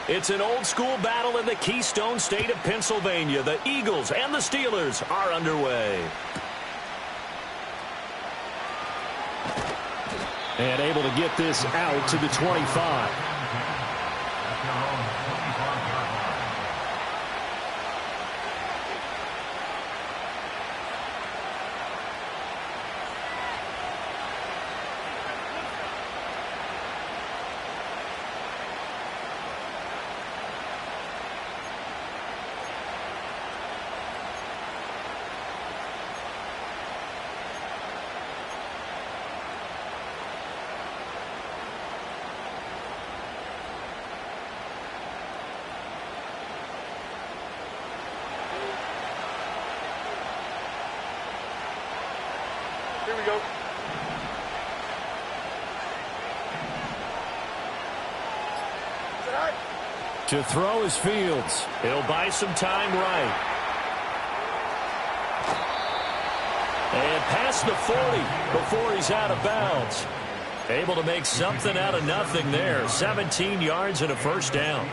It's an old-school battle in the Keystone State of Pennsylvania. The Eagles and the Steelers are underway. And able to get this out to the 25. Here we go. To throw is Fields. He'll buy some time right. And past the 40 before he's out of bounds. Able to make something out of nothing there. 17 yards and a first down.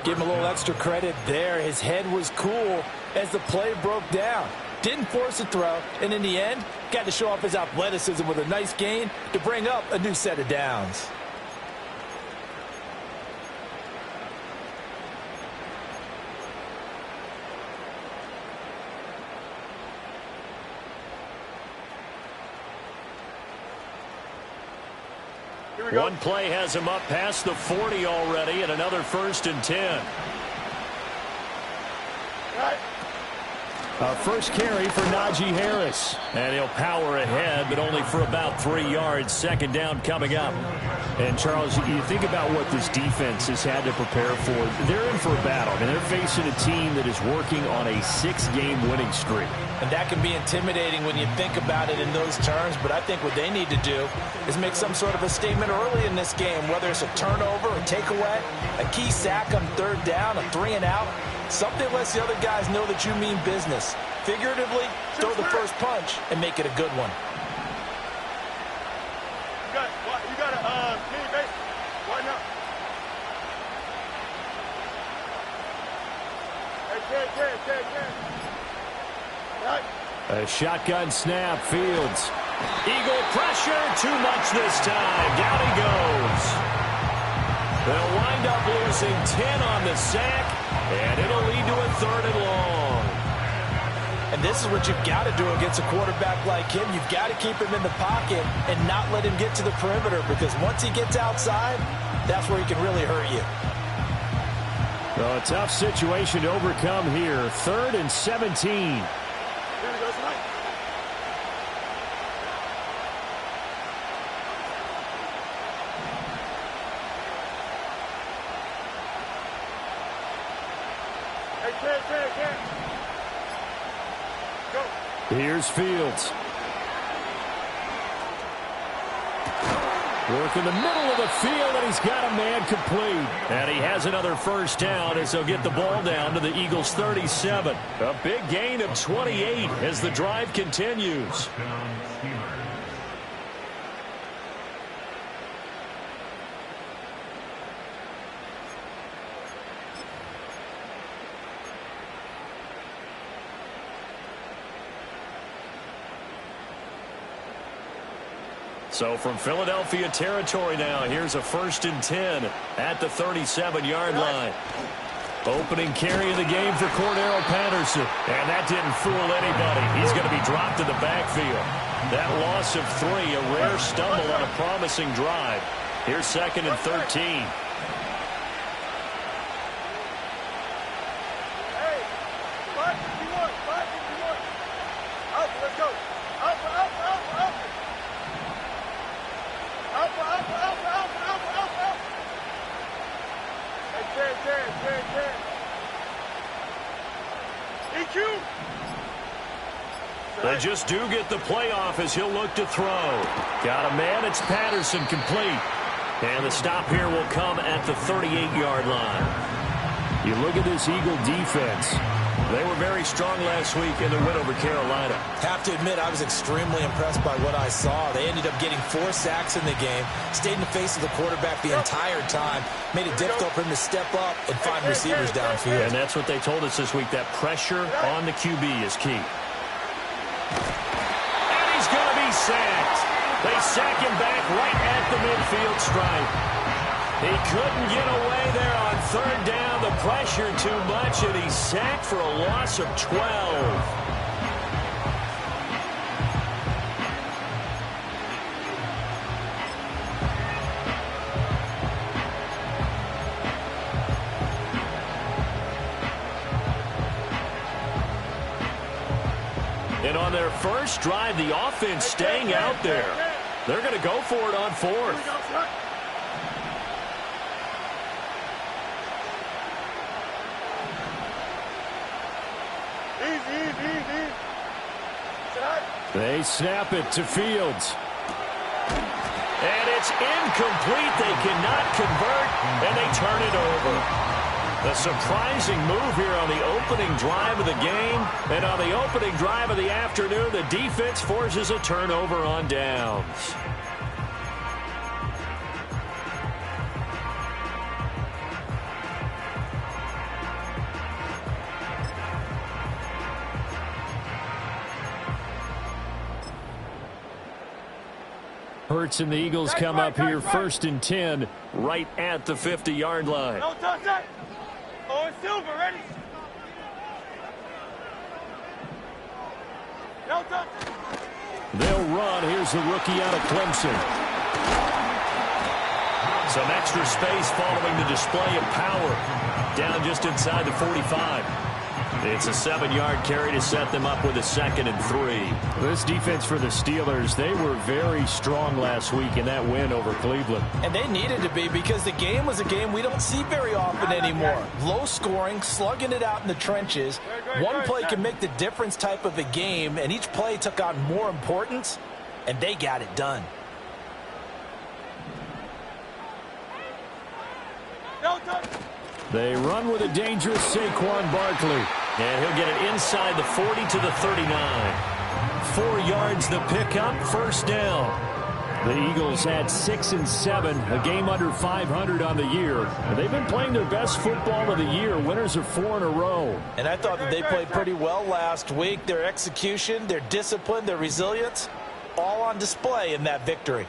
Give him a little extra credit there. His head was cool as the play broke down. Didn't force a throw, and in the end, got to show off his athleticism with a nice gain to bring up a new set of downs. One play has him up past the 40 already, and another 1st and 10. A first carry for Najee Harris. And he'll power ahead, but only for about 3 yards. 2nd down coming up. And, Charles, you think about what this defense has had to prepare for. They're in for a battle. I mean, they're facing a team that is working on a 6-game winning streak. And that can be intimidating when you think about it in those terms. But I think what they need to do is make some sort of a statement early in this game, whether it's a turnover, a takeaway, a key sack on 3rd down, a 3-and-out. Something lets the other guys know that you mean business. Figuratively, throw the first punch and make it a good one. You got a mini base. Why not? A shotgun snap, Fields. Eagle pressure, too much this time. Down he goes. They'll wind up losing 10 on the sack, and it'll lead to a 3rd and long. And this is what you've got to do against a quarterback like him. You've got to keep him in the pocket and not let him get to the perimeter, because once he gets outside, that's where he can really hurt you. Well, a tough situation to overcome here. 3rd and 17. Here we go tonight. Hey, go. Here's Fields. Work in the middle of the field, and he's got a man complete. And he has another 1st down as he'll get the ball down to the Eagles' 37. A big gain of 28 as the drive continues. So from Philadelphia territory now, here's a 1st and 10 at the 37-yard line. Opening carry of the game for Cordero Patterson. And that didn't fool anybody. He's going to be dropped in the backfield. That loss of 3, a rare stumble on a promising drive. Here's 2nd and 13. They just do get the playoff as he'll look to throw. Got a man. It's Patterson complete. And the stop here will come at the 38-yard line. You look at this Eagle defense. They were very strong last week in their win over Carolina. Have to admit, I was extremely impressed by what I saw. They ended up getting 4 sacks in the game, stayed in the face of the quarterback the entire time, made it difficult for him to step up and find receivers downfield. And that's what they told us this week, that pressure on the QB is key. And he's going to be sacked. They sack him back right at the midfield stripe. He couldn't get away there on 3rd down. The pressure too much, and he's sacked for a loss of 12. And on their first drive, the offense staying out there. They're going to go for it on 4th. They snap it to Fields. And it's incomplete. They cannot convert, and they turn it over. A surprising move here on the opening drive of the game. And on the opening drive of the afternoon, the defense forces a turnover on downs. Hurts and the Eagles come up here 1st and 10 right at the 50-yard line. Don't touch that. Oh, it's Silver, ready? Don't touch it. They'll run. Here's the rookie out of Clemson. Some extra space following the display of power. Down just inside the 45. It's a 7-yard carry to set them up with a 2nd and 3. This defense for the Steelers, they were very strong last week in that win over Cleveland. And they needed to be, because the game was a game we don't see very often anymore. Low scoring, slugging it out in the trenches. One play can make the difference type of a game, and each play took on more importance, and they got it done. They run with a dangerous Saquon Barkley. And he'll get it inside the 40 to the 39. 4 yards the pickup, 1st down. The Eagles had 6 and 7, a game under 500 on the year. And they've been playing their best football of the year, winners of 4 in a row. And I thought that they played pretty well last week. Their execution, their discipline, their resilience, all on display in that victory.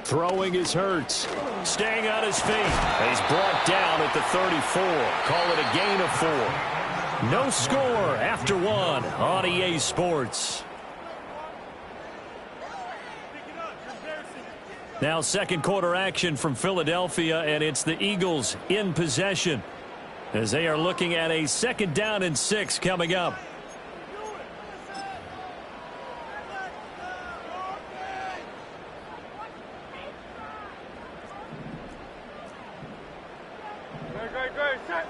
Throwing is Hurts. Staying on his feet. He's brought down at the 34. Call it a gain of 4. No score after 1 on EA Sports. Now 2nd quarter action from Philadelphia, and it's the Eagles in possession as they are looking at a 2nd down and 6 coming up. Great, set.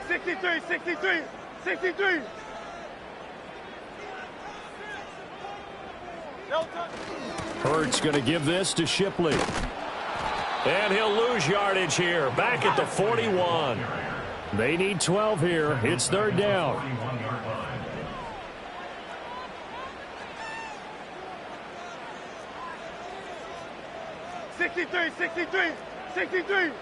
$63. Hurts going to give this to Shipley. And he'll lose yardage here. Back at the 41. They need 12 here. It's 3rd down. $63.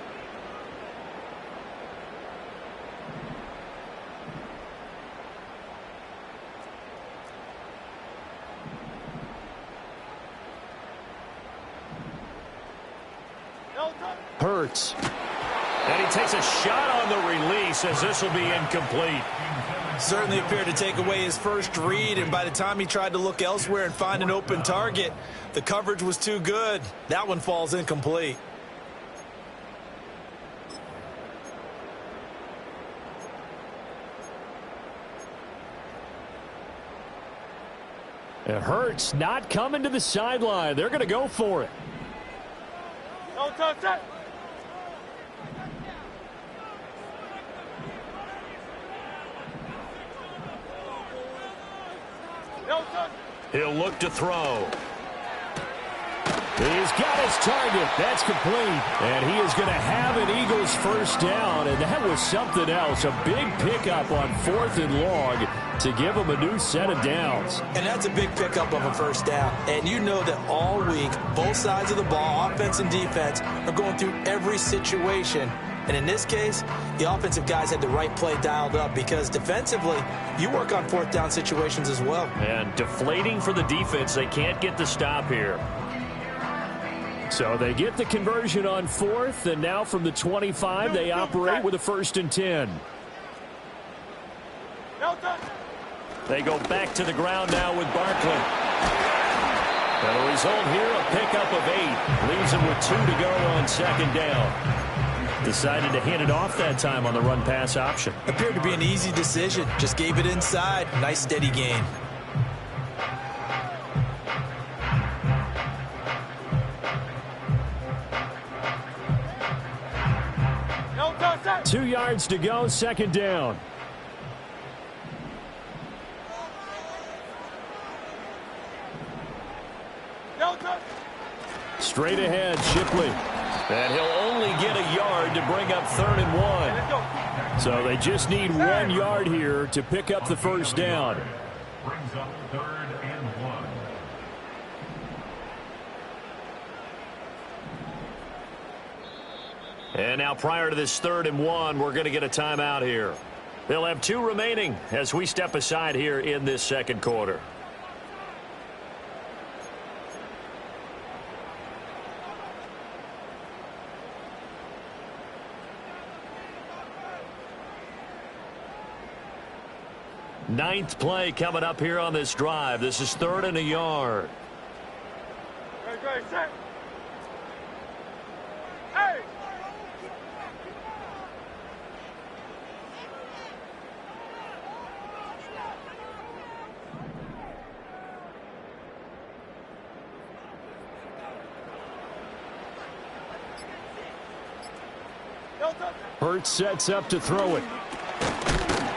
Hurts. And he takes a shot on the release as this will be incomplete. Certainly appeared to take away his first read, and by the time he tried to look elsewhere and find an open target, the coverage was too good. That one falls incomplete. It hurts not coming to the sideline. They're going to go for it. Don't touch that. No, sir. He'll look to throw. He's got his target. That's complete. And he is going to have an Eagles first down. And that was something else. A big pickup on 4th and long to give him a new set of downs. And that's a big pickup of a first down. And you know that all week, both sides of the ball, offense and defense, are going through every situation. And in this case, the offensive guys had the right play dialed up because defensively, you work on 4th down situations as well. And deflating for the defense. They can't get the stop here. So they get the conversion on 4th, and now from the 25, they operate with a 1st and 10. They go back to the ground now with Barkley. And the result here, a pickup of 8. Leaves him with 2 to go on 2nd down. Decided to hand it off that time on the run-pass option. Appeared to be an easy decision. Just gave it inside. Nice, steady gain. No, 2 yards to go, 2nd down. Straight ahead, Shipley. And he'll only get a yard to bring up 3rd and 1. So they just need 1 yard here to pick up the first down. Brings up 3rd and 1. And now prior to this 3rd and 1, we're going to get a timeout here. They'll have 2 remaining as we step aside here in this 2nd quarter. Ninth play coming up here on this drive. This is 3rd and a yard. Great, set. Hey! Hurts sets up to throw it.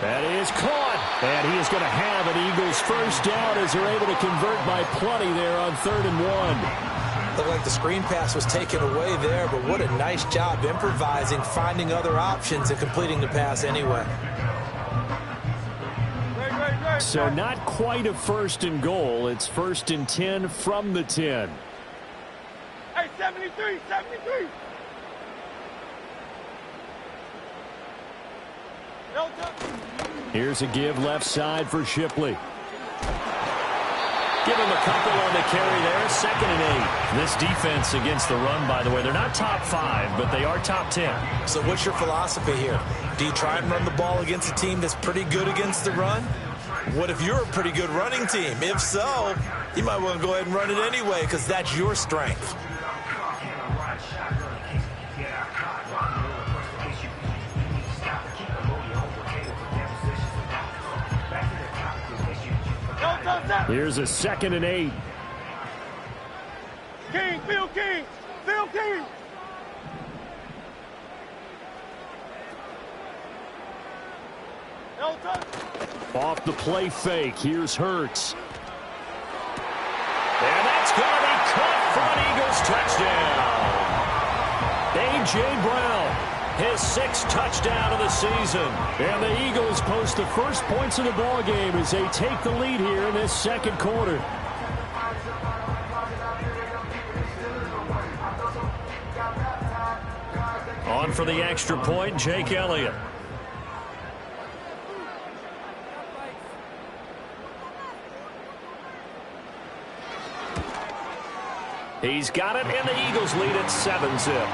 That is caught. And he is going to have an Eagles first down as they're able to convert by plenty there on 3rd and 1. Looked like the screen pass was taken away there, but what a nice job improvising, finding other options, and completing the pass anyway. So not quite a 1st and goal. It's 1st and 10 from the 10. Hey, 73, 73. Here's a give left side for Shipley. Give him a couple on the carry there. 2nd and 8. This defense against the run, by the way, they're not top 5, but they are top 10. So what's your philosophy here? Do you try and run the ball against a team that's pretty good against the run? What if you're a pretty good running team? If so, you might want to go ahead and run it anyway because that's your strength. Here's a 2nd and 8. King, Phil King, Phil King. No touch. Off the play fake. Here's Hurts. And that's going to be caught for an Eagles touchdown. A.J. Brown, his 6th touchdown of the season. And the Eagles post the first points of the ball game as they take the lead here in this 2nd quarter. On for the extra point, Jake Elliott. He's got it, and the Eagles lead at 7-zip.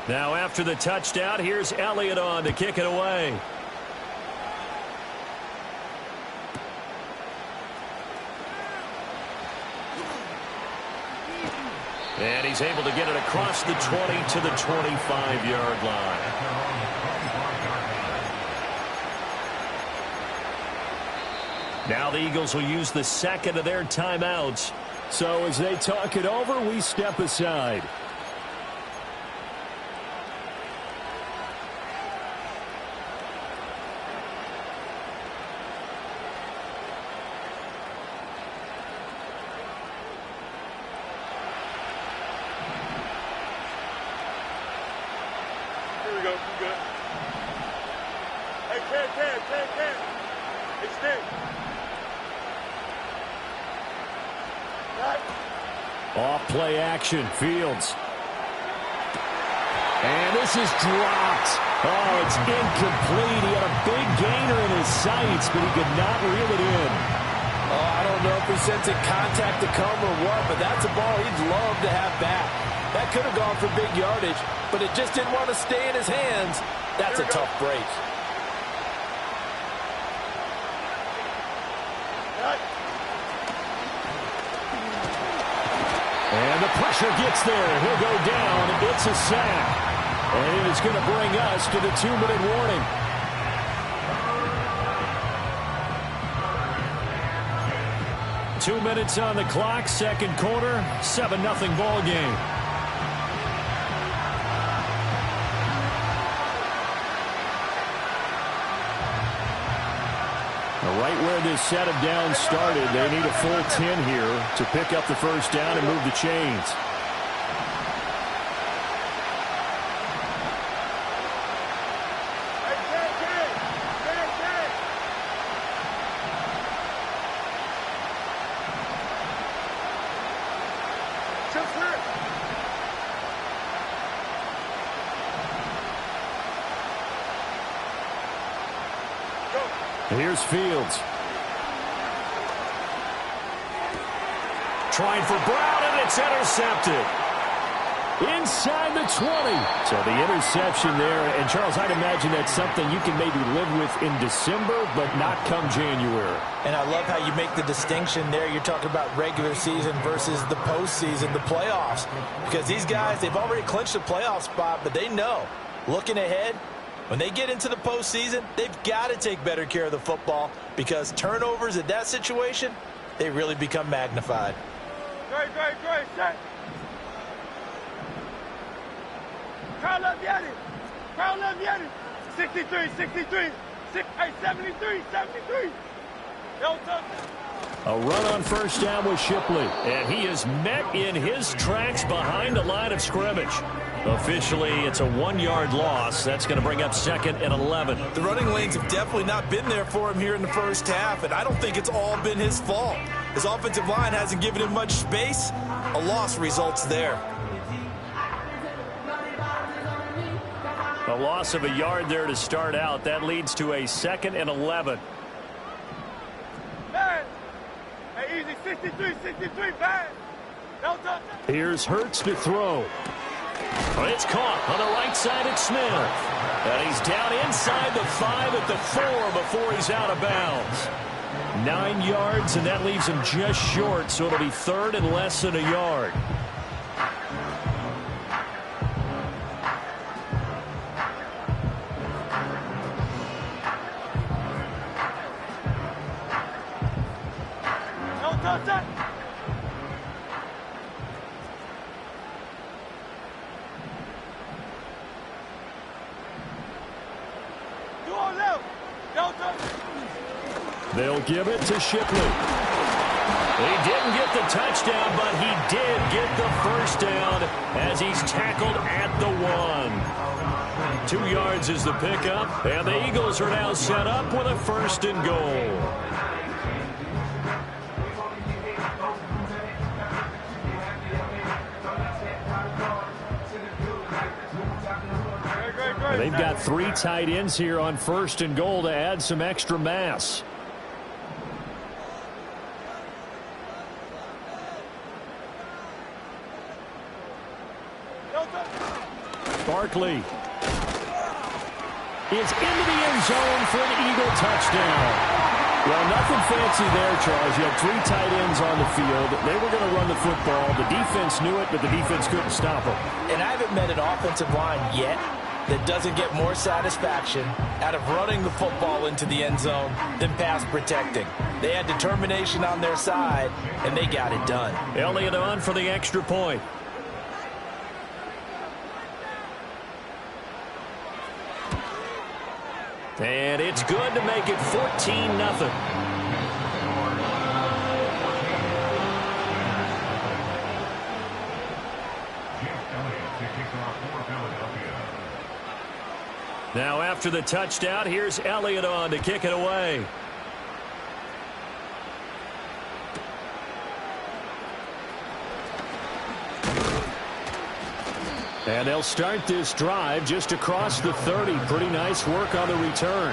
Now after the touchdown, here's Elliott on to kick it away. And he's able to get it across the 20 to the 25-yard line. Now the Eagles will use the second of their timeouts. So as they talk it over, we step aside. Off-play action, Fields. And this is dropped. Oh, it's incomplete. He had a big gainer in his sights, but he could not reel it in. Oh, I don't know if he sensing contact to come or what, but that's a ball he'd love to have back. That could have gone for big yardage, but it just didn't want to stay in his hands. That's a tough break. And the pressure gets there. He'll go down. It's a sack. And it is going to bring us to the 2-minute warning. Two minutes on the clock, second quarter, 7-0 ball game. Right where this set of downs started, they need a full 10 here to pick up the first down and move the chains. Here's Fields. Trying for Brown, and it's intercepted. Inside the 20. So the interception there. And, Charles, I'd imagine that's something you can maybe live with in December, but not come January. And I love how you make the distinction there. You're talking about regular season versus the postseason, the playoffs. Because these guys, they've already clinched a playoff spot, but they know, looking ahead, when they get into the postseason, they've got to take better care of the football because turnovers in that situation, they really become magnified. Great, set. Crowd love Yeti. 63, 73. 73. A run on first down with Shipley. And he is met in his tracks behind the line of scrimmage. Officially, it's a 1-yard loss. That's going to bring up 2nd and 11. The running lanes have definitely not been there for him here in the first half, and I don't think it's all been his fault. His offensive line hasn't given him much space. A loss results there. A loss of a yard there to start out. That leads to a 2nd and 11. Bad. Hey, easy. 63, bad. No touch. Here's Hurts to throw. It's caught on the right side at Smith. And he's down inside the 5 at the 4 before he's out of bounds. 9 yards, and that leaves him just short, so it'll be 3rd and less than a yard. No touch. They'll give it to Shipley. He didn't get the touchdown, but he did get the first down as he's tackled at the 1. 2 yards is the pickup, and the Eagles are now set up with a 1st and goal. They've got 3 tight ends here on 1st and goal to add some extra mass. Barkley is into the end zone for an Eagle touchdown. Well, nothing fancy there, Charles. You had 3 tight ends on the field. They were going to run the football. The defense knew it, but the defense couldn't stop them. And I haven't met an offensive line yet that doesn't get more satisfaction out of running the football into the end zone than pass protecting. They had determination on their side, and they got it done. Elliott on for the extra point. And it's good to make it 14-0. Now after the touchdown, here's Elliott on to kick it away. And they'll start this drive just across the 30. Pretty nice work on the return.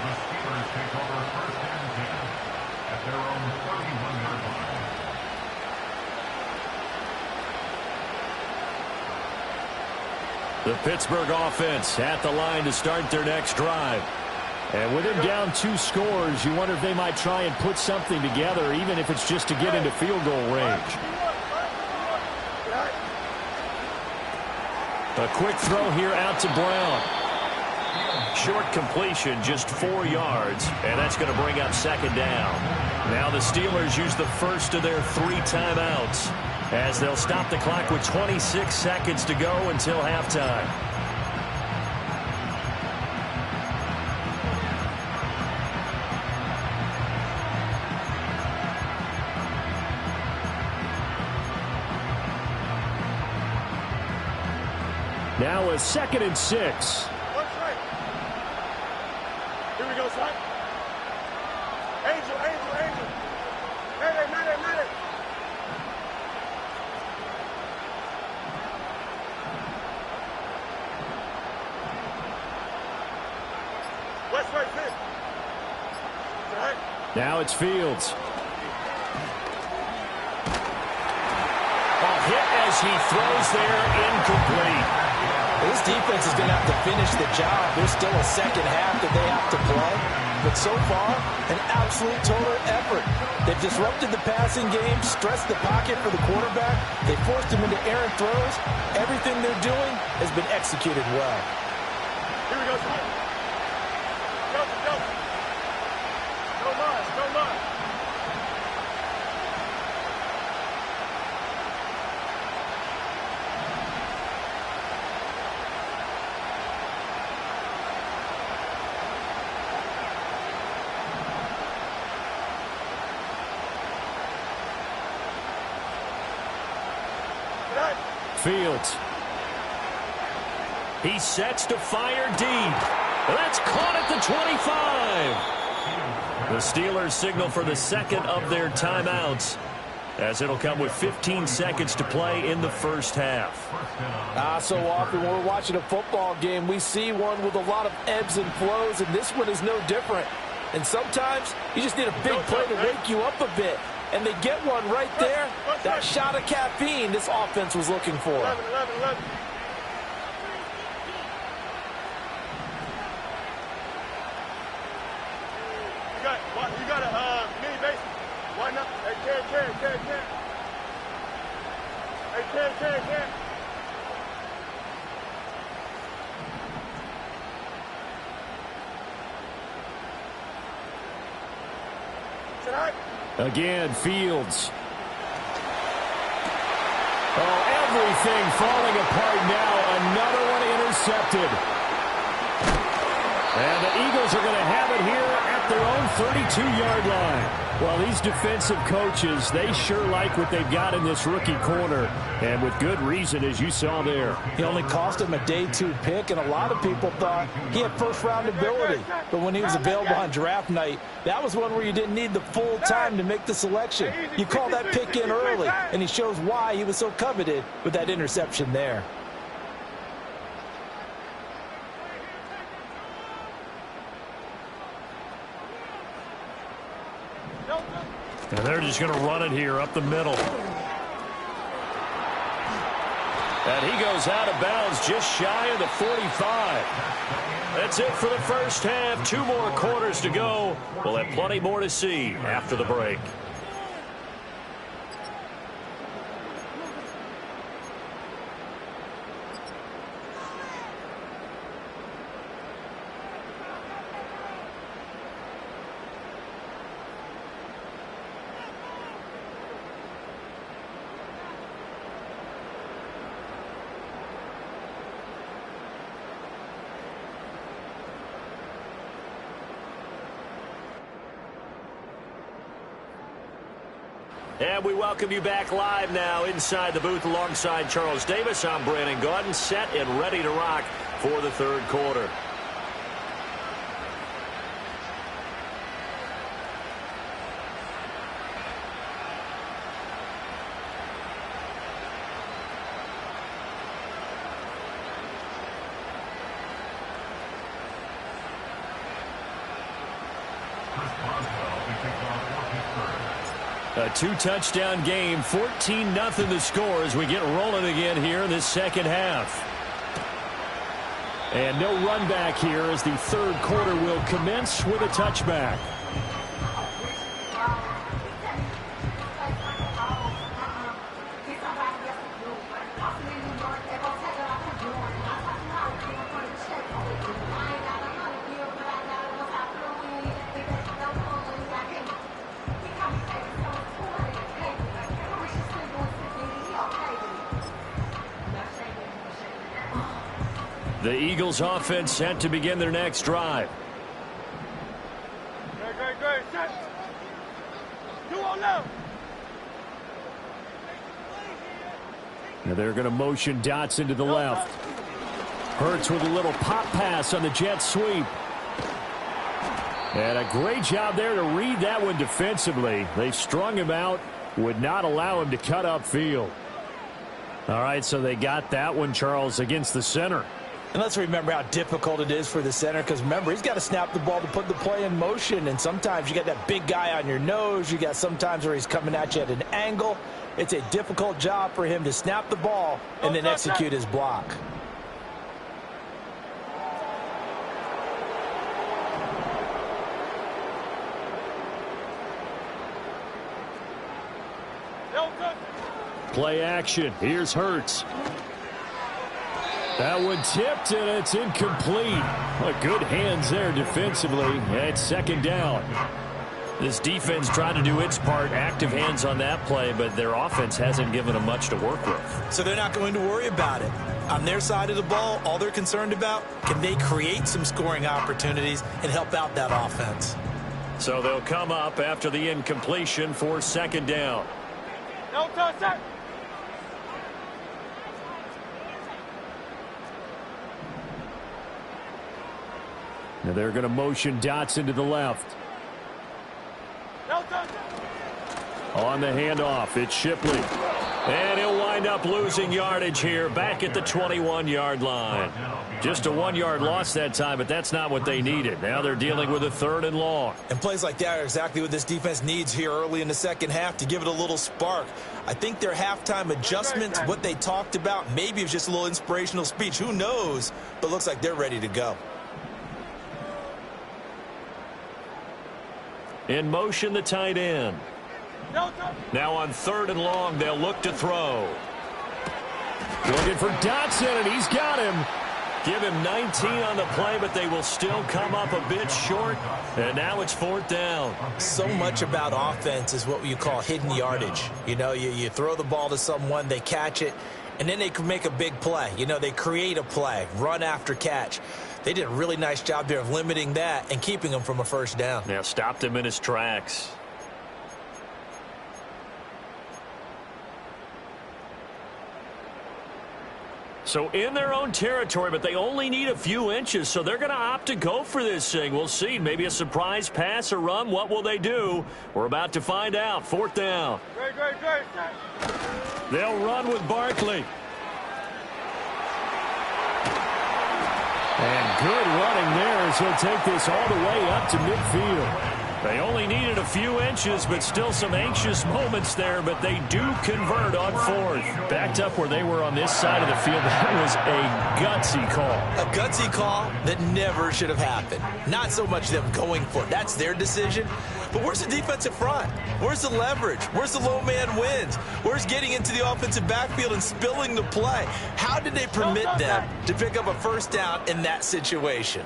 The Pittsburgh offense at the line to start their next drive. And with him down 2 scores, you wonder if they might try and put something together, even if it's just to get into field goal range. A quick throw here out to Brown. Short completion, just 4 yards, and that's going to bring up second down. Now the Steelers use the first of their 3 timeouts as they'll stop the clock with 26 seconds to go until halftime. Now a 2nd and 6. Here we go, son. Angel. Madden. West right, fit. Right. Now it's Fields. A hit as he throws there, incomplete. This defense is going to have to finish the job. There's still a second half that they have to play. But so far, an absolute total effort. They've disrupted the passing game, stressed the pocket for the quarterback. They forced him into errant throws. Everything they're doing has been executed well. Here we go, son. Go. No more. Fields. He sets to fire deep. That's caught at the 25. The Steelers signal for the second of their timeouts, as it'll come with 15 seconds to play in the first half. So often when we're watching a football game, we see one with a lot of ebbs and flows, and this one is no different. And sometimes you just need a big play to wake you up a bit. And they get one right there. That shot of caffeine this offense was looking for. 11. You got a mini base. Why not? Hey, carry. Hey, carry. Again, Fields. Oh, everything falling apart now. Another one intercepted. And the Eagles are going to have it here at their own 32-yard line. Well, these defensive coaches, they sure like what they've got in this rookie corner, and with good reason, as you saw there. He only cost him a day 2 pick, and a lot of people thought he had first-round ability. But when he was available on draft night, that was one where you didn't need the full time to make the selection. You call that pick in early, and he shows why he was so coveted with that interception there. And they're just going to run it here up the middle. And he goes out of bounds just shy of the 45. That's it for the first half. 2 more quarters to go. We'll have plenty more to see after the break. And we welcome you back live now inside the booth alongside Charles Davis. I'm Brandon Gaudin, set and ready to rock for the third quarter. A 2-touchdown game, 14-0 the score as we get rolling again here in this second half. And no run back here as the third quarter will commence with a touchback. The Eagles offense set to begin their next drive. Great. Set. 2 on left. Now they're going to motion Dotson to the left. Hurts with a little pop pass on the jet sweep. And a great job there to read that one defensively. They strung him out, would not allow him to cut upfield. All right, so they got that one, Charles, against the center. And let's remember how difficult it is for the center, because remember, he's got to snap the ball to put the play in motion, and sometimes you got that big guy on your nose. You got sometimes where he's coming at you at an angle. It's a difficult job for him to snap the ball and then execute his block. Play action. Here's Hurts. That one tipped, and it's incomplete. Well, good hands there defensively. It's second down. This defense tried to do its part, active hands on that play, but their offense hasn't given them much to work with. So they're not going to worry about it. On their side of the ball, all they're concerned about, can they create some scoring opportunities and help out that offense? So they'll come up after the incompletion for second down. No touch, set. Now they're going to motion Dotson to the left. No touch. On the handoff, it's Shipley. And he'll wind up losing yardage here back at the 21-yard line. Just a 1-yard loss that time, but that's not what they needed. Now they're dealing with a 3rd and long. And plays like that are exactly what this defense needs here early in the second half to give it a little spark. I think their halftime adjustments, what they talked about, maybe it was just a little inspirational speech. Who knows? But looks like they're ready to go. In motion, the tight end. Now on 3rd and long, they'll look to throw. Looking for Dotson, and he's got him. Give him 19 on the play, but they will still come up a bit short. And now it's 4th down. So much about offense is what you call hidden yardage. You know, you throw the ball to someone, they catch it, and then they can make a big play. You know, they create a play, run after catch. They did a really nice job there of limiting that and keeping him from a 1st down. Yeah, stopped him in his tracks. So in their own territory, but they only need a few inches, so they're going to opt to go for this thing. We'll see. Maybe a surprise pass or run. What will they do? We're about to find out. 4th down. Great. They'll run with Barkley. And good running there as he'll take this all the way up to midfield. They only needed a few inches, but still some anxious moments there, but they do convert on fourth. Backed up where they were on this side of the field, that was a gutsy call. A gutsy call that never should have happened. Not so much them going for it. That's their decision. But where's the defensive front? Where's the leverage? Where's the low man wins? Where's getting into the offensive backfield and spilling the play? How did they permit them to pick up a first down in that situation?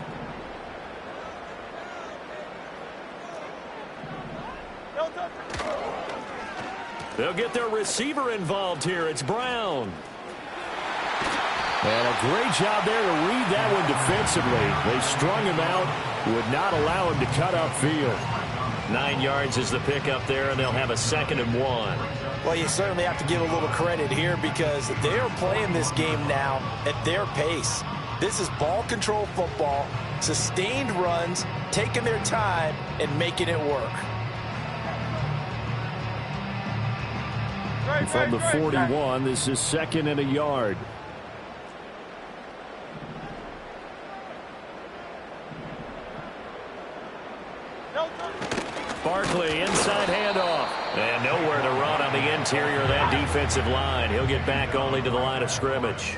They'll get their receiver involved here. It's Brown. And a great job there to read that one defensively. They strung him out, would not allow him to cut upfield. 9 yards is the pickup there, and they'll have a 2nd and 1. Well, you certainly have to give a little credit here because they are playing this game now at their pace. This is ball control football, sustained runs, taking their time, and making it work. From the 41, this is 2nd and a yard. Barkley, inside handoff. And nowhere to run on the interior of that defensive line. He'll get back only to the line of scrimmage.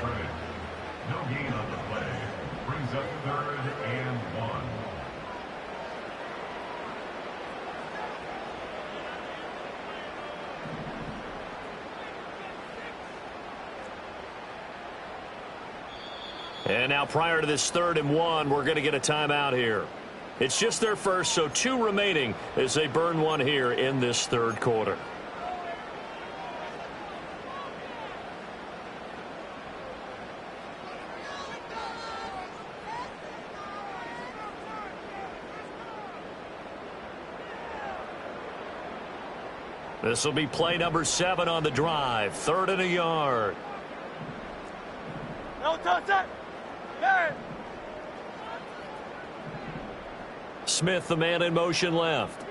No gain on the play. Brings up 3rd and 1. And now prior to this 3rd and 1, we're going to get a timeout here. It's just their first, so 2 remaining as they burn one here in this 3rd quarter. This will be play number 7 on the drive. 3rd and a yard. No touch that. There. Smith, the man in motion left.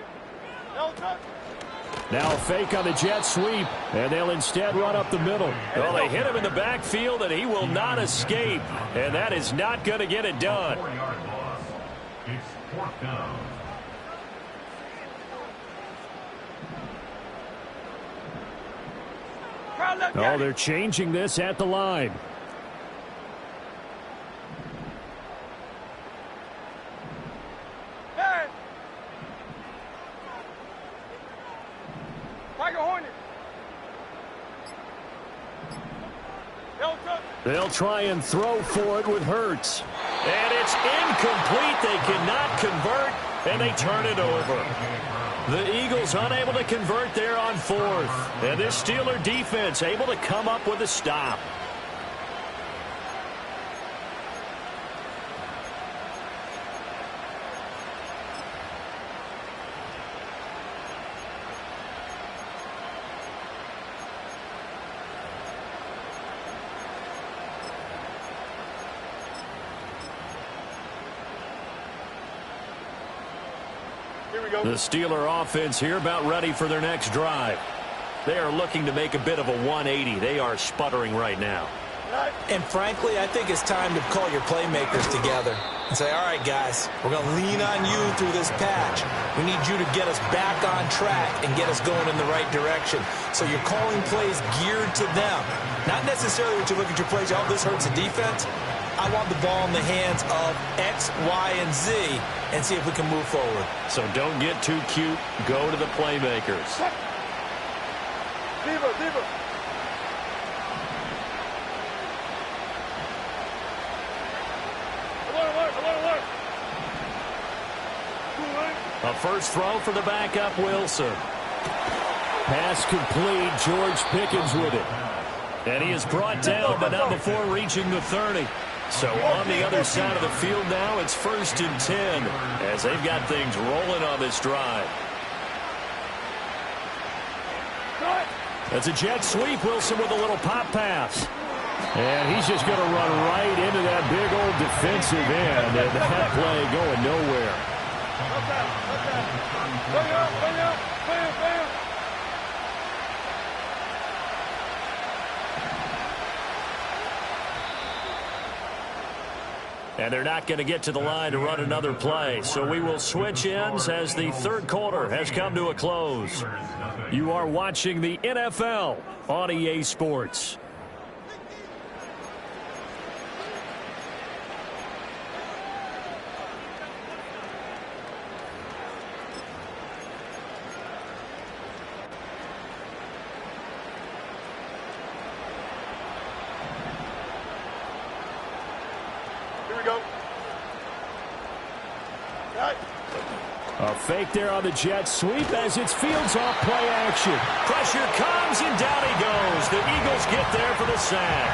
No touch. Now a fake on the jet sweep, and they'll instead run up the middle. Well, they hit him in the backfield, and he will not escape, and that is not going to get it done. 4-yard loss. It's 4th down. Oh, they're changing this at the line. They'll try and throw for it with Hurts. And it's incomplete. They cannot convert, and they turn it over. The Eagles unable to convert there on 4th. And this Steeler defense able to come up with a stop. The Steeler offense here about ready for their next drive. They are looking to make a bit of a 180. They are sputtering right now. And frankly, I think it's time to call your playmakers together and say, all right, guys, we're going to lean on you through this patch. We need you to get us back on track and get us going in the right direction. So you're calling plays geared to them. Not necessarily when you look at your plays, oh, this hurts the defense. I want the ball in the hands of X, Y, and Z and see if we can move forward. So don't get too cute. Go to the playmakers. Diva. A first throw for the backup, Wilson. Pass complete. George Pickens with it. And he is brought down, but not before reaching the 30. So on the other side of the field now, it's 1st and 10 as they've got things rolling on this drive. That's a jet sweep. Wilson with a little pop pass. And he's just going to run right into that big old defensive end. And that play going nowhere. And they're not going to get to the line to run another play. So we will switch ends as the third quarter has come to a close. You are watching the NFL on EA Sports. A fake there on the jet sweep as it's fields off play action. Pressure comes and down he goes. The Eagles get there for the sack.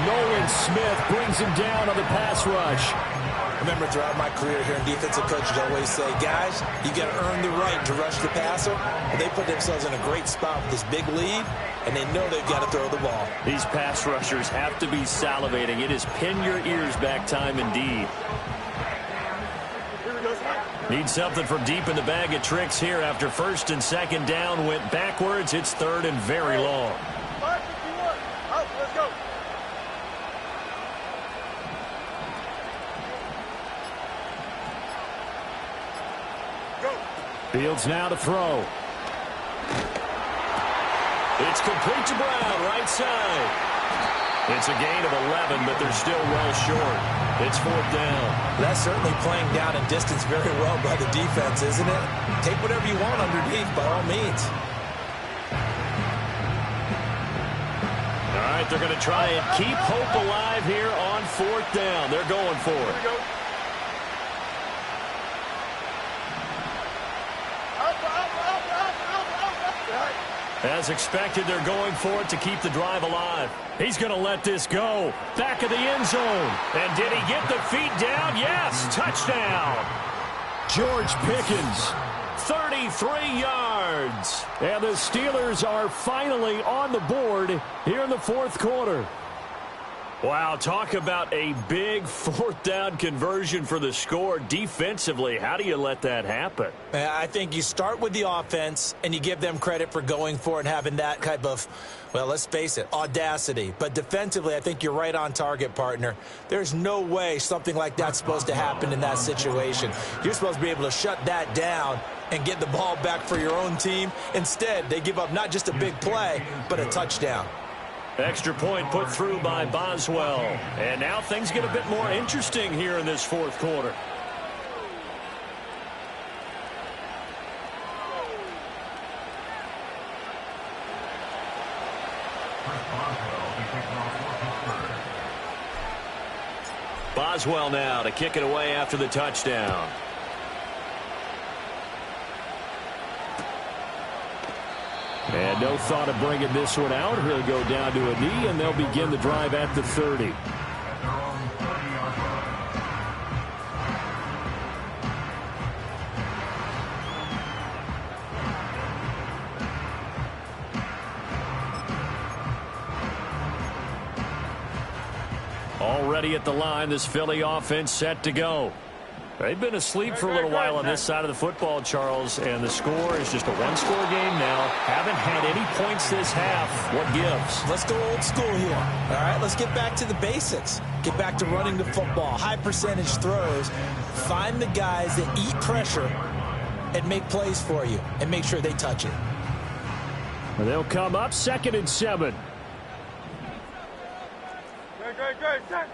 Nolan Smith brings him down on the pass rush. Remember, throughout my career here in defensive coaches always say, guys, you got to earn the right to rush the passer. And they put themselves in a great spot with this big lead, and they know they've got to throw the ball. These pass rushers have to be salivating. It is pin your ears back time indeed. Need something from deep in the bag of tricks here after first and second down went backwards. It's third and very long. Let's go. Fields now to throw. It's complete to Brown, right side. It's a gain of 11, but they're still well short. It's fourth down. That's certainly playing down and distance very well by the defense, isn't it? Take whatever you want underneath, by all means. All right, they're going to try and keep hope alive here on fourth down. They're going for it. As expected, they're going for it to keep the drive alive. He's going to let this go. Back of the end zone. And did he get the feet down? Yes, touchdown. George Pickens, 33 yards. And the Steelers are finally on the board here in the fourth quarter. Wow, talk about a big fourth down conversion for the score. Defensively, how do you let that happen? I think you start with the offense, and you give them credit for going for it and having that type of, well, let's face it, audacity. But defensively, I think you're right on target, partner. There's no way something like that's supposed to happen in that situation. You're supposed to be able to shut that down and get the ball back for your own team. Instead, they give up not just a big play, but a touchdown. Extra point put through by Boswell. And now things get a bit more interesting here in this fourth quarter. Boswell now to kick it away after the touchdown. And no thought of bringing this one out. He'll go down to a knee, and they'll begin the drive at the 30. Already at the line, this Philly offense set to go. They've been asleep for a little while on this side of the football, Charles, and the score is just a one-score game now. Haven't had any points this half. What gives? Let's go old school here. All right, let's get back to the basics. Get back to running the football, high percentage throws. Find the guys that eat pressure and make plays for you and make sure they touch it. And they'll come up 2nd and 7. Great, set.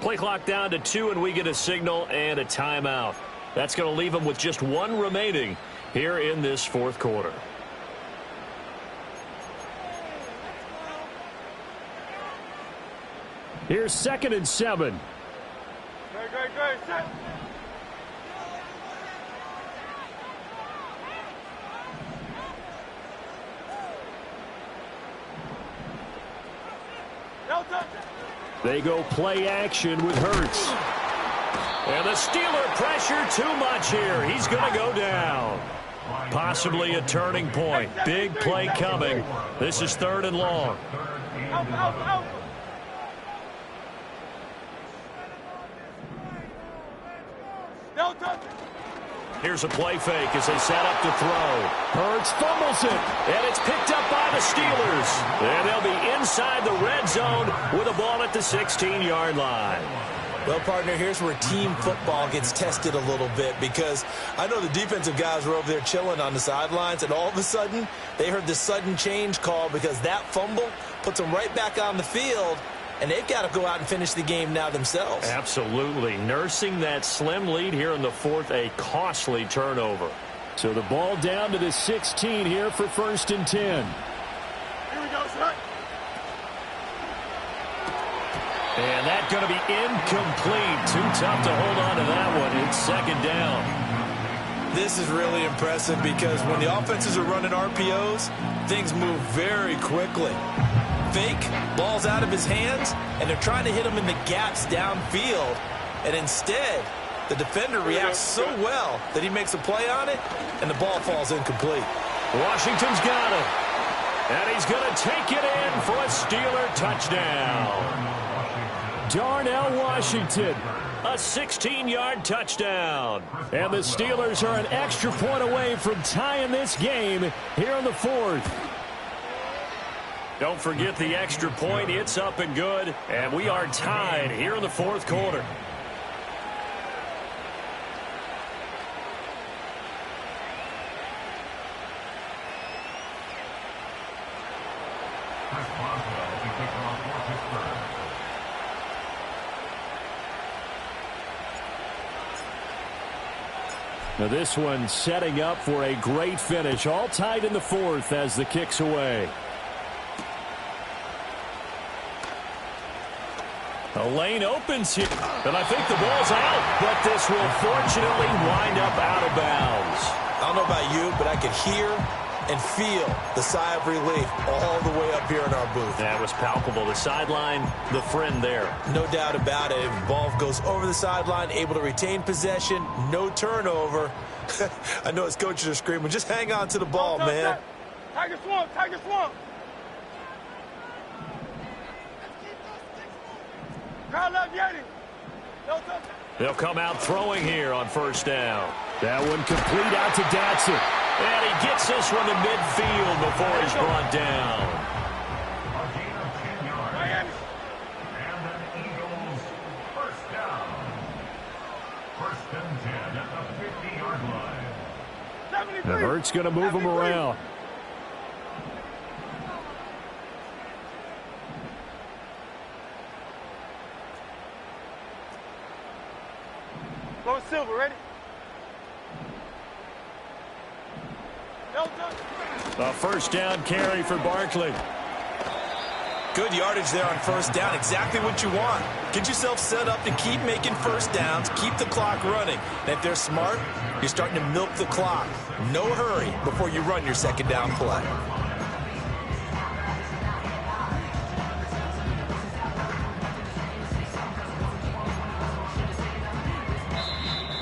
Play clock down to 2, and we get a signal and a timeout. That's going to leave them with just one remaining here in this fourth quarter. Here's 2nd and 7. Great, set. They go play action with Hurts. And the Steeler pressure too much here. He's going to go down. Possibly a turning point. Big play coming. This is 3rd and long. Out. Here's a play fake as they set up to throw. Hurts fumbles it, and it's picked up by the Steelers. And they'll be inside the red zone with a ball at the 16-yard line. Well, partner, here's where team football gets tested a little bit, because I know the defensive guys were over there chilling on the sidelines, and all of a sudden they heard the sudden change call because that fumble puts them right back on the field, and they've got to go out and finish the game now themselves. Absolutely. Nursing that slim lead here in the fourth, a costly turnover. So the ball down to the 16 here for 1st and 10. Here we go, son. And that's going to be incomplete. Too tough to hold on to that one. It's 2nd down. This is really impressive because when the offenses are running RPOs, things move very quickly. Fake, ball's out of his hands, and they're trying to hit him in the gaps downfield. And instead, the defender reacts so well that he makes a play on it, and the ball falls incomplete. Washington's got it. And he's going to take it in for a Steeler touchdown. Darnell Washington. A 16-yard touchdown. And the Steelers are an extra point away from tying this game here in the 4th. Don't forget the extra point. It's up and good. And we are tied here in the 4th quarter. Now this one setting up for a great finish. All tied in the 4th as the kick's away. A lane opens here. And I think the ball's out. But this will fortunately wind up out of bounds. I don't know about you, but I can hear and feel the sigh of relief all the way up here in our booth. That was palpable. The sideline, the friend there. No doubt about it. If the ball goes over the sideline, able to retain possession, no turnover. I know his coaches are screaming, just hang on to the ball, man. Tiger swamp, Tiger swamp. Crowd love Yeti. No touch. They'll come out throwing here on 1st down. That one complete out to Datsun. And he gets this one to midfield before he's brought down. A gain of 10 yards. Miami. And an Eagles 1st down. 1st and 10 at the 50-yard line. 73. Now Hurts going to move him 73. around. Low Silver, ready? No touch. A 1st down carry for Barkley. Good yardage there on 1st down. Exactly what you want. Get yourself set up to keep making 1st downs, keep the clock running. And if they're smart, you're starting to milk the clock. No hurry before you run your 2nd down play.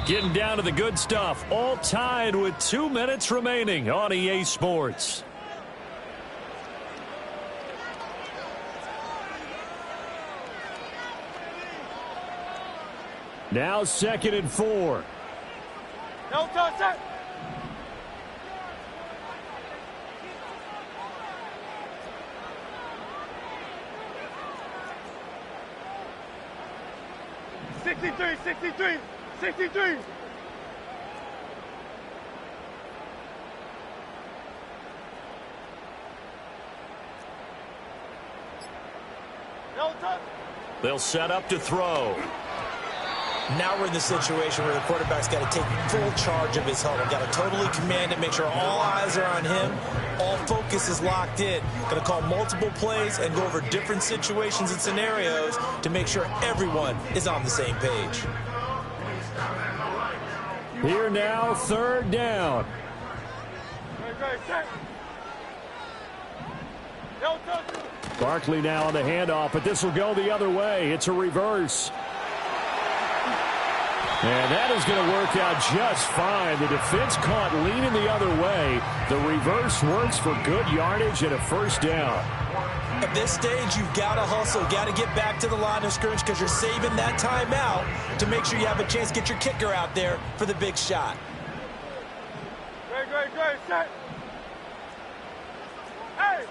Getting down to the good stuff. All tied with 2 minutes remaining on EA Sports. Now 2nd and 4. No touch, sir. $63, $63, $63. No touch. They'll set up to throw. Now we're in the situation where the quarterback's got to take full charge of his huddle. Got to totally command it, make sure all eyes are on him. All focus is locked in. Going to call multiple plays and go over different situations and scenarios to make sure everyone is on the same page. Here now, 3rd down. Great, set. No touch. Barkley now on the handoff, but this will go the other way. It's a reverse. And that is going to work out just fine. The defense caught leaning the other way. The reverse works for good yardage and a 1st down. At this stage, you've got to hustle, got to get back to the line of scrimmage because you're saving that timeout to make sure you have a chance to get your kicker out there for the big shot. set. Hey!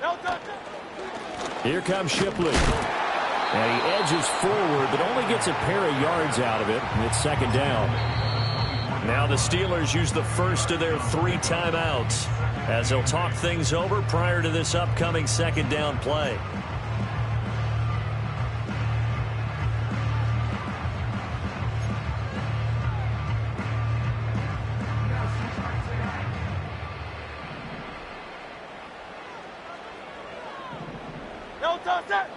No touch. Here comes Shipley. And he edges forward, but only gets a pair of yards out of it. And it's second down. Now the Steelers use the first of their 3 timeouts as they'll talk things over prior to this upcoming second down play. No touch it.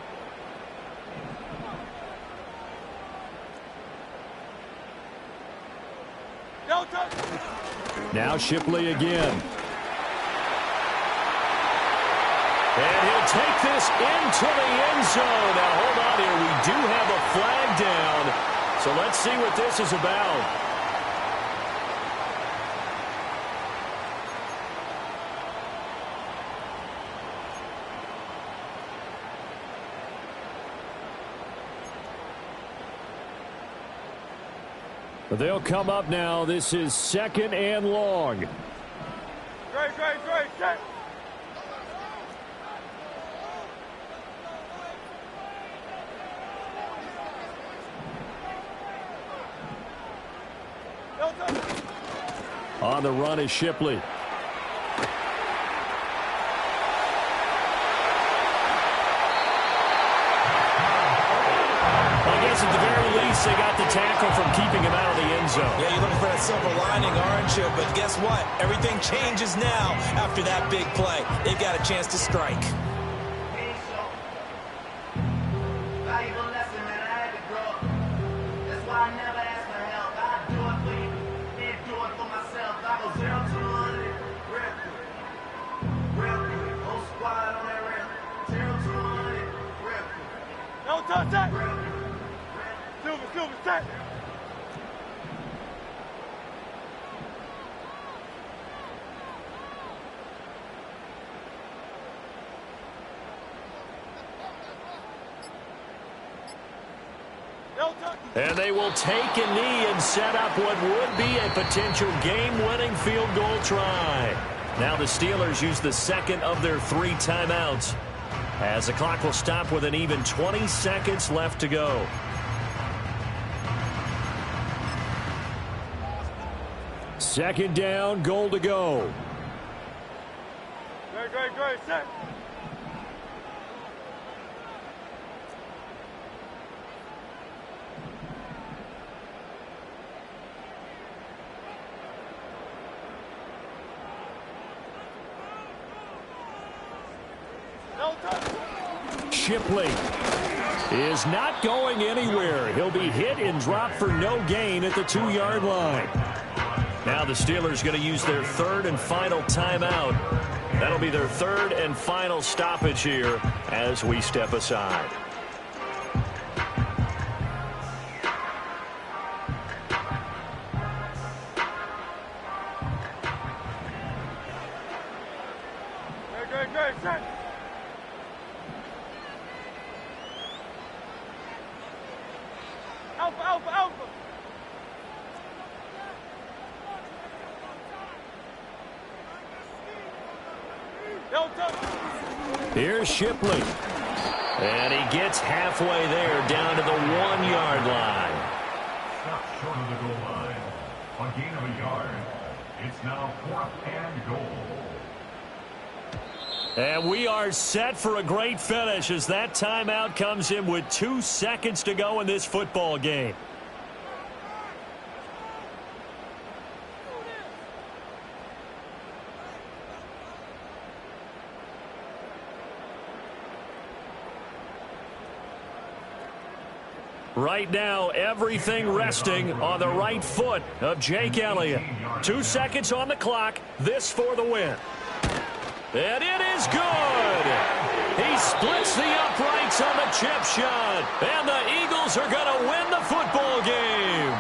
No touch. Now Shipley again. And he'll take this into the end zone. Now, hold on here. We do have a flag down. So let's see what this is about. But they'll come up now. This is second and long. Great, set. No touch. On the run is Shipley. At the very least, they got the tackle from keeping him out of the end zone. Yeah, you're looking for that silver lining, aren't you? But guess what? Everything changes now after that big play. They've got a chance to strike. Valuable lesson that I had to grow. That's why I never ask for help. I do it for you, then do it for myself. I go 0 to 100 real quick. Real quick. Whole squad on that rail. 0 to 100 real quick. No touch it. Real quick. Silver, set. No touch. And they will take a knee and set up what would be a potential game-winning field goal try. Now the Steelers use the second of their 3 timeouts as the clock will stop with an even 20 seconds left to go. Second down, goal to go. Great, set. No touch. Shipley is not going anywhere. He'll be hit and dropped for no gain at the 2-yard line. Now the Steelers going to use their 3rd and final timeout. That'll be their 3rd and final stoppage here as we step aside. Great, set. Alpha. No touch. Here's Shipley. And he gets halfway there down to the 1-yard line. Stop short of the goal line. A gain of a yard. It's now 4th and goal. And we are set for a great finish as that timeout comes in with 2 seconds to go in this football game. Right now, everything resting on the right foot of Jake Elliott. 2 seconds on the clock. This for the win. And it is good. He splits the uprights on the chip shot. And the Eagles are going to win the football game.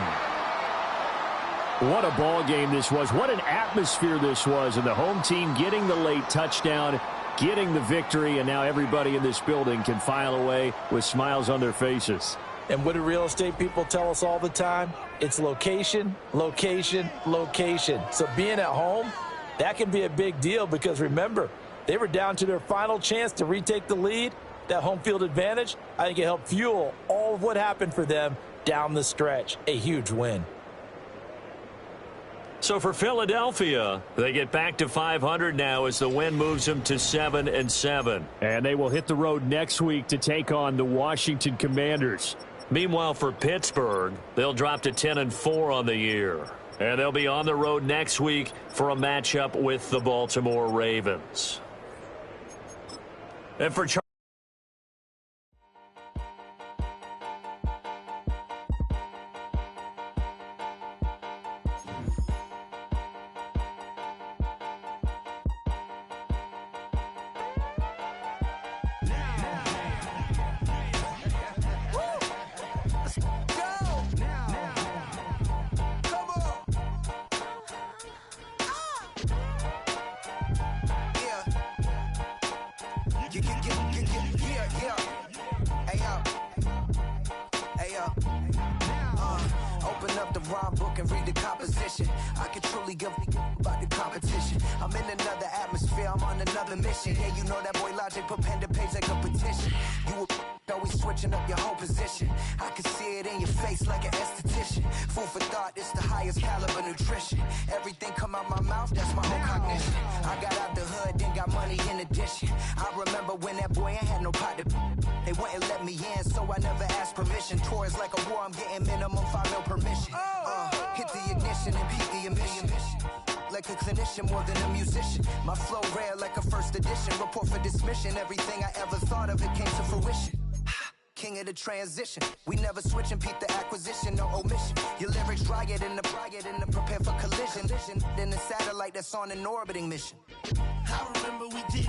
What a ball game this was. What an atmosphere this was. And the home team getting the late touchdown, getting the victory, and now everybody in this building can file away with smiles on their faces. And what do real estate people tell us all the time? It's location, location, location. So being at home, that can be a big deal because remember, they were down to their final chance to retake the lead. That home field advantage, I think it helped fuel all of what happened for them down the stretch. A huge win. So for Philadelphia, they get back to 500 now as the win moves them to 7-7. And they will hit the road next week to take on the Washington Commanders. Meanwhile, for Pittsburgh, they'll drop to 10-4 on the year. And they'll be on the road next week for a matchup with the Baltimore Ravens. And for Open up the rhyme book and read the composition. I can truly give about the competition. I'm in another atmosphere, I'm on another mission. Yeah, you know that boy Logic put pen to page like a petition. You always switching up your whole position. I can see it in your face like an esthetician. Food for thought, it's the highest caliber nutrition. Everything come out my mouth, that's my whole cognition. I got out the hood, then got money in addition. I remember when that boy ain't had no pot to. They wouldn't let me in, so I never asked permission. Tours like a war, I'm getting minimum 5 mil permission. Hit the ignition and peak the emission. Like a clinician more than a musician. My flow rare like a first edition. Report for dismission. Everything I ever thought of, it came to fruition. King of the transition. We never switch and peep the acquisition, no omission. Your lyrics dry it in the prepare for collision. Then the satellite that's on an orbiting mission. I remember we did